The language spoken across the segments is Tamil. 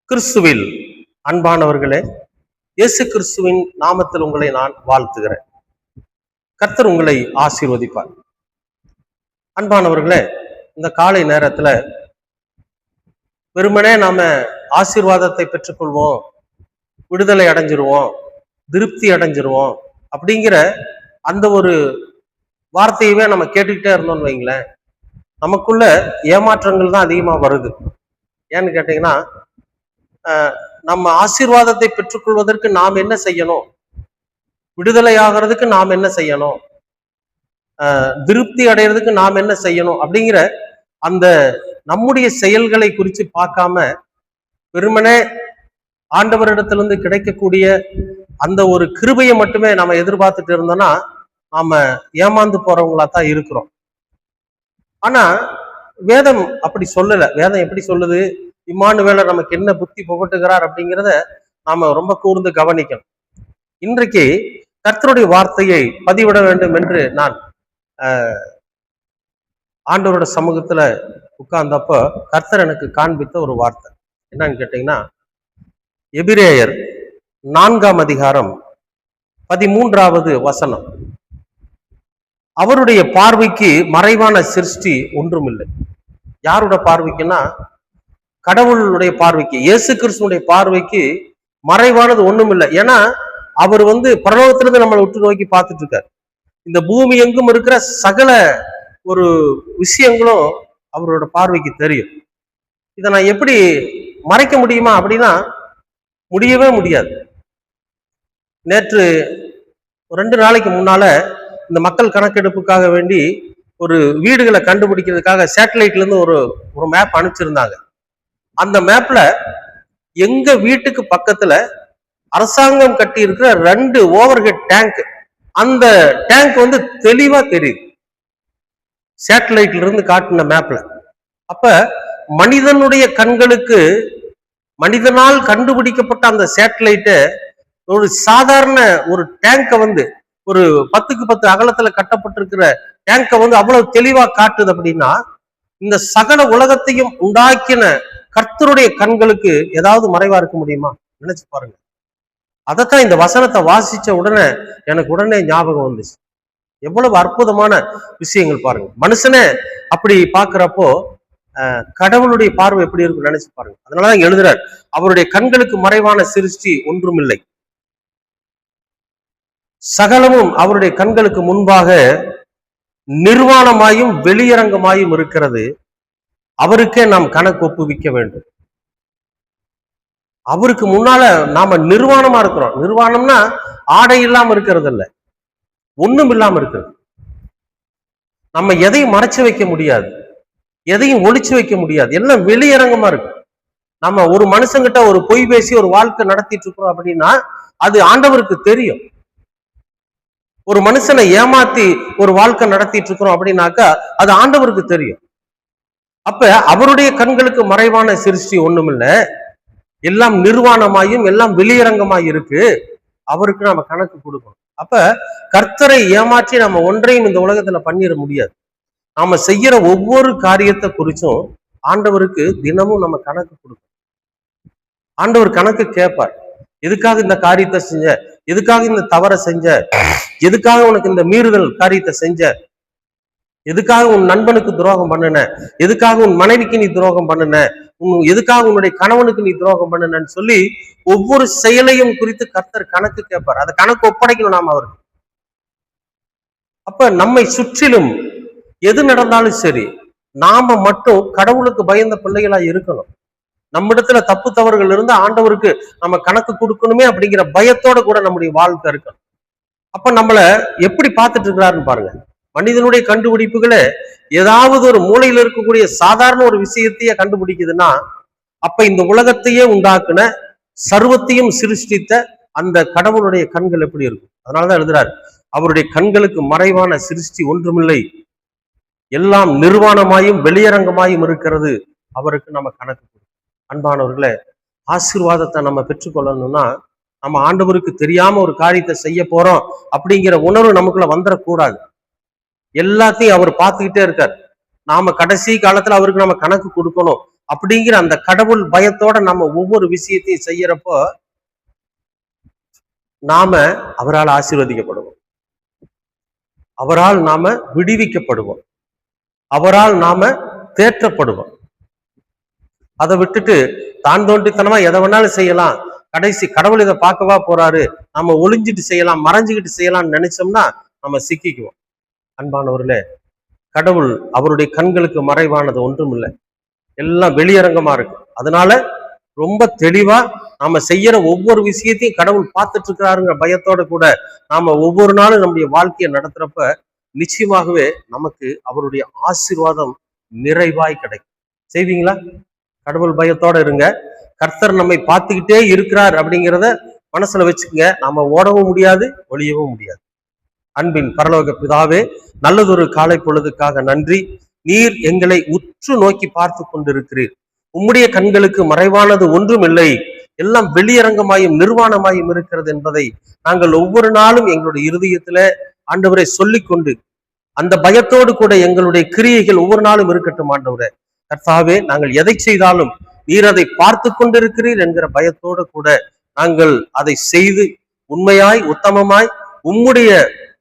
கிறிஸ்துவில் அன்பானவர்களே, இயேசு கிறிஸ்துவின் நாமத்தில் உங்களை நான் வாழ்த்துகிறேன். கர்த்தர் உங்களை ஆசீர்வதிப்பார். அன்பானவர்களே, இந்த காலை நேரத்துல வெறுமனே நாம ஆசீர்வாதத்தை பெற்றுக்கொள்வோம், விடுதலை அடைஞ்சிருவோம், திருப்தி அடைஞ்சிருவோம் அப்படிங்கிற அந்த ஒரு வார்த்தையவே நம்ம கேட்டுக்கிட்டே இருந்தோம்னு வைங்களேன், நமக்குள்ள ஏமாற்றங்கள் தான் அதிகமா வருது. ஏன்னு கேட்டீங்கன்னா, நம்ம ஆசீர்வாதத்தை பெற்றுக்கொள்வதற்கு நாம் என்ன செய்யணும், விடுதலை ஆகிறதுக்கு நாம் என்ன செய்யணும், திருப்தி அடைகிறதுக்கு நாம் என்ன செய்யணும் அப்படிங்கிற அந்த நம்முடைய செயல்களை குறித்து பார்க்காம வெறுமனே ஆண்டவரிடத்திலிருந்து கிடைக்கக்கூடிய அந்த ஒரு கிருபையை மட்டுமே நாம எதிர்பார்த்துட்டு இருந்தோம்னா நாம ஏமாந்து போறவங்களா தான் இருக்கிறோம். ஆனா வேதம் அப்படி சொல்லல. வேதம் எப்படி சொல்லுது, இம்மானுவேலர் நமக்கு என்ன புத்தி புகட்டுகிறார் அப்படிங்கிறத நாம ரொம்ப கூர்ந்து கவனிக்கணும். இன்றைக்கு கர்த்தருடைய வார்த்தையை பதிவிட வேண்டும் என்று நான் ஆண்டவரோட சமூகத்துல உட்கார்ந்தப்போ கர்த்தர் எனக்கு காண்பித்த ஒரு வார்த்தை என்னன்னு கேட்டீங்கன்னா, எபிரேயர் 4ஆம் அதிகாரம் 13வது வசனம். அவருடைய பார்வைக்கு மறைவான சிருஷ்டி ஒன்றுமில்லை. யாரோட பார்வைக்குன்னா, கடவுளுடைய பார்வைக்கு, இயேசு கிறிஸ்துடைய பார்வைக்கு மறைவானது ஒண்ணும் இல்லை. ஏன்னா அவர் பரலோகத்திலிருந்து நம்மளை உற்று நோக்கி பார்த்துட்டு இருக்காரு. இந்த பூமி எங்கும் இருக்கிற சகல ஒரு விஷயங்களும் அவரோட பார்வைக்கு தெரியும். இதை நான் எப்படி மறைக்க முடியுமா அப்படின்னா முடியவே முடியாது. நேற்று 2 நாளைக்கு முன்னால இந்த மக்கள் கணக்கெடுப்புக்காக வேண்டி ஒரு வீடுகளை கண்டுபிடிக்கிறதுக்காக சேட்டலைட்ல இருந்து ஒரு மேப் அனுப்பிச்சிருந்தாங்க. அந்த மேப்ல எங்க வீட்டுக்கு பக்கத்துல அரசாங்கம் கட்டி இருக்கிற 2 ஓவர்ஹெட் டேங்க், அந்த டேங்க் தெளிவா தெரியுது சேட்டலைட்ல இருந்து காட்டின மேப்ல. அப்ப மனிதனுடைய கண்களுக்கு, மனிதனால் கண்டுபிடிக்கப்பட்ட அந்த சேட்டலைட்டை ஒரு சாதாரண ஒரு டேங்கை ஒரு 10க்கு 10 அகலத்துல கட்டப்பட்டிருக்கிற டேங்கை அவ்வளவு தெளிவா காட்டுது. அப்படின்னா இந்த சகல உலகத்தையும் உண்டாக்கின கர்த்தருடைய கண்களுக்கு ஏதாவது மறைவா இருக்க முடியுமா? நினைச்சு பாருங்க. அதைத்தான் இந்த வசனத்தை வாசிச்ச உடனே எனக்கு உடனே ஞாபகம் வந்துச்சு. எவ்வளவு அற்புதமான விஷயங்கள் பாருங்க. மனுஷனே அப்படி பாக்குறப்போ கடவுளுடைய பார்வை எப்படி இருக்கும் நினைச்சு பாருங்க. அதனாலதான் இங்க எழுதுறார், அவருடைய கண்களுக்கு மறைவான சிருஷ்டி ஒன்றுமில்லை, சகலமும் அவருடைய கண்களுக்கு முன்பாக நிர்வாணமாயும் வெளியரங்கமாயும் இருக்கிறது, அவருக்கே நாம் கணக்கு ஒப்புவிக்க வேண்டும். அவருக்கு முன்னால நாம நிர்வாணமா இருக்கிறோம். நிர்வாணம்னா ஆடை இல்லாம இருக்கிறது இல்ல, ஒண்ணும் இல்லாம இருக்கிறது. நம்ம எதையும் மறைச்சு வைக்க முடியாது, எதையும் ஒளிச்சு வைக்க முடியாது, எல்லாம் வெளியரங்கமா இருக்கு. நம்ம ஒரு மனுஷங்கிட்ட ஒரு பொய் பேசி ஒரு வாழ்க்கை நடத்திட்டு இருக்கிறோம் அப்படின்னா அது ஆண்டவருக்கு தெரியும். ஒரு மனுஷனை ஏமாத்தி ஒரு வாழ்க்கை நடத்திட்டு இருக்கிறோம் அப்படின்னாக்கா அது ஆண்டவருக்கு தெரியும். அப்ப அவருடைய கண்களுக்கு மறைவான சிருஷ்டி ஒண்ணுமில்ல, எல்லாம் நிர்வாணமாயும் எல்லாம் வெளியரங்கமாய் இருக்கு, அவருக்கு நாம கணக்கு கொடுக்கணும். அப்ப கர்த்தரை ஏமாற்றி நம்ம ஒன்றையும் இந்த உலகத்துல பண்ணிட முடியாது. நாம செய்யற ஒவ்வொரு காரியத்தை குறிச்சும் ஆண்டவருக்கு தினமும் நம்ம கணக்கு கொடுக்கணும். ஆண்டவர் கணக்கு கேட்பார். எதுக்காக இந்த காரியத்தை செஞ்ச, எதுக்காக இந்த தவறை செஞ்ச, எதுக்காக உனக்கு இந்த மீறுதல் காரியத்தை செஞ்ச, எதுக்காக உன் நண்பனுக்கு துரோகம் பண்ணுன, எதுக்காக உன் மனைவிக்கு நீ துரோகம் பண்ணுன, எதுக்காக உன்னுடைய கணவனுக்கு நீ துரோகம் பண்ணுனன்னு சொல்லி ஒவ்வொரு செயலையும் குறித்து கர்த்தர் கணக்கு கேட்பார். அதை கணக்கு ஒப்படைக்கணும் நாம அவருக்கு. அப்ப நம்மை சுற்றிலும் எது நடந்தாலும் சரி, நாம மட்டும் கடவுளுக்கு பயந்த பிள்ளைகளா இருக்கணும். நம்மிடத்துல தப்பு தவறுகள் இருந்து ஆண்டவருக்கு நம்ம கணக்கு கொடுக்கணுமே அப்படிங்கிற பயத்தோட கூட நம்முடைய வாழ்க்கை இருக்கணும். அப்ப நம்மள எப்படி பார்த்துட்டு இருக்கிறாருன்னு பாருங்க. மனிதனுடைய கண்டுபிடிப்புகளை ஏதாவது ஒரு மூலையில இருக்கக்கூடிய சாதாரண ஒரு விஷயத்தையே கண்டுபிடிக்குதுன்னா அப்ப இந்த உலகத்தையே உண்டாக்குன, சர்வத்தையும் சிருஷ்டித்த அந்த கடவுளுடைய கண்கள் எப்படி இருக்கும்? அதனாலதான் எழுதுறாரு, அவருடைய கண்களுக்கு மறைவான சிருஷ்டி ஒன்றுமில்லை, எல்லாம் நிர்வாணமாயும் வெளியரங்கமாயும் இருக்கிறது, அவருக்கு நம்ம கணக்கு கொடுக்கணும். அன்பானவர்களே, ஆசீர்வாதத்தை நம்ம பெற்றுக்கொள்ளணும்னா நம்ம ஆண்டவருக்கு தெரியாம ஒரு காரியத்தை செய்ய போறோம் அப்படிங்கிற உணர்வு நமக்குள்ள வந்துடக்கூடாது. எல்லாத்தையும் அவர் பார்த்துக்கிட்டே இருக்கார். நாம கடைசி காலத்துல அவருக்கு நம்ம கணக்கு கொடுக்கணும். அப்படிங்கிற அந்த கடவுள் பயத்தோட நம்ம ஒவ்வொரு விஷயத்தையும் செய்யறப்போ நாம அவரால் ஆசீர்வதிக்கப்படுவோம், அவரால் நாம விடுவிக்கப்படுவோம், அவரால் நாம தேற்றப்படுவோம். அதை விட்டுட்டு தான் தோன்றித்தனமா எதை வேணாலும் செய்யலாம், கடைசி கடவுள் இதை பார்க்கவா போறாரு, நம்ம ஒளிஞ்சிட்டு செய்யலாம், மறைஞ்சுக்கிட்டு செய்யலாம்னு நினைச்சோம்னா நம்ம சிக்கிக்குவோம். அன்பானவர்களே, கடவுள் அவருடைய கண்களுக்கு மறைவானது ஒன்றும் இல்லை, எல்லாம் வெளியரங்கமா இருக்கு. அதனால ரொம்ப தெளிவா நாம செய்யற ஒவ்வொரு விஷயத்தையும் கடவுள் பார்த்துட்டு இருக்கிறாருங்கிற பயத்தோட கூட நாம ஒவ்வொரு நாளும் நம்முடைய வாழ்க்கையை நடத்துறப்ப நிச்சயமாகவே நமக்கு அவருடைய ஆசீர்வாதம் நிறைவாய் கிடைக்கும். செய்வீங்களா? கடவுள் பயத்தோட இருங்க. கர்த்தர் நம்மை பார்த்துக்கிட்டே இருக்கிறார் அப்படிங்கிறத மனசுல வச்சுக்கங்க. நாம ஓடவும் முடியாது, ஒளியவும் முடியாது. அன்பின் பரலோக பிதாவே, நல்லதொரு காலை பொழுதுக்காக நன்றி. நீர் எங்களை உற்று நோக்கி பார்த்து கொண்டிருக்கிறீர். உம்முடைய கண்களுக்கு மறைவானது ஒன்றும் இல்லை, எல்லாம் வெளியரங்கமாயும் நிர்வாணமாயும் இருக்கிறது என்பதை நாங்கள் ஒவ்வொரு நாளும் எங்களுடைய இருதயத்துல ஆண்டவரை சொல்லிக்கொண்டு அந்த பயத்தோடு கூட எங்களுடைய கிரியைகள் ஒவ்வொரு நாளும் இருக்கட்டும். ஆண்டவரே கர்த்தாவே, நாங்கள் எதை செய்தாலும் நீர் அதை பார்த்து கொண்டிருக்கிறீர் என்கிற பயத்தோடு கூட நாங்கள் அதை செய்து உண்மையாய் உத்தமமாய் உம்முடைய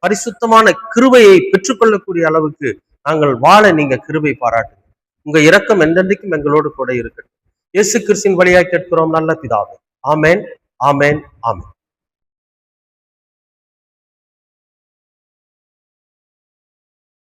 பரிசுத்தமான கிருபையை பெற்றுக்கொள்ளக்கூடிய அளவுக்கு நாங்கள் வாழ நீங்க கிருபை பாராட்டுங்க. உங்க இரக்கம் என்றென்றைக்கும் எங்களோடு கூட இருக்கட்டும். இயேசு கிறிஸ்துவின் வழியாய் கேட்கிறோம் நல்ல பிதாவே. ஆமேன், ஆமேன், ஆமேன்.